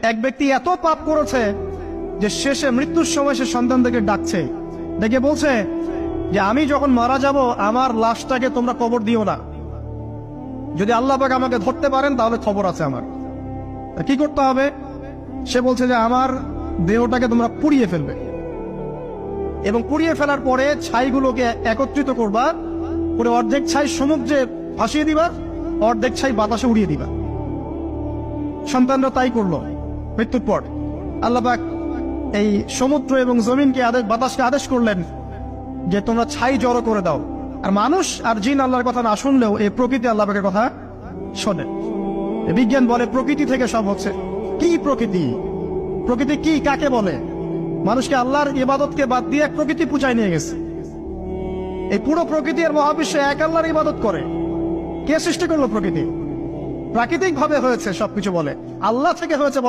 এক ব্যক্তি এত পাপ করেছে যে শেষে মৃত্যুর সময় সে সন্তানদেরকে ডাকছে, ডেকে বলছে যে আমি যখন মারা যাব আমার লাশটাকে তোমরা কবর দিও না, যদি আল্লাহ পাক আমাকে ধরতে পারেন তাহলে খবর আছে আমার। কি করতে হবে? সে বলছে যে আমার দেহটাকে তোমরা পুড়িয়ে ফেলবে এবং পুড়িয়ে ফেলার পরে ছাইগুলোকে একত্রিত করবা, করে অর্ধেক ছাই সমুদ্রে ভাসিয়ে দিবা, অর্ধেক ছাই বাতাসে উড়িয়ে দিবা। সন্তানরা তাই করলো। মৃত্যুর পর আল্লাহ পাক এই সমুদ্র এবং জমিনকে বাতাসকে আদেশ করলেন যে তোমরা ছাই জড়ো করে দাও। আর মানুষ আর জিন আল্লাহর কথা না শুনলেও এই প্রকৃতি আল্লাহ পাকের কথা শোনে। বিজ্ঞান বলে প্রকৃতি থেকে সব হচ্ছে। কি প্রকৃতি? প্রকৃতি কি, কাকে বলে? মানুষকে আল্লাহর ইবাদতকে বাদ দিয়ে প্রকৃতি পূজায় নিয়ে গেছে। এই পুরো প্রকৃতি আর মহাবিশ্বে এক আল্লাহর ইবাদত করে। কে সৃষ্টি করলো প্রকৃতি? প্রাকৃতিক ভাবে হয়েছে সবকিছু বলে, আল্লাহ থেকে হয়েছে বলে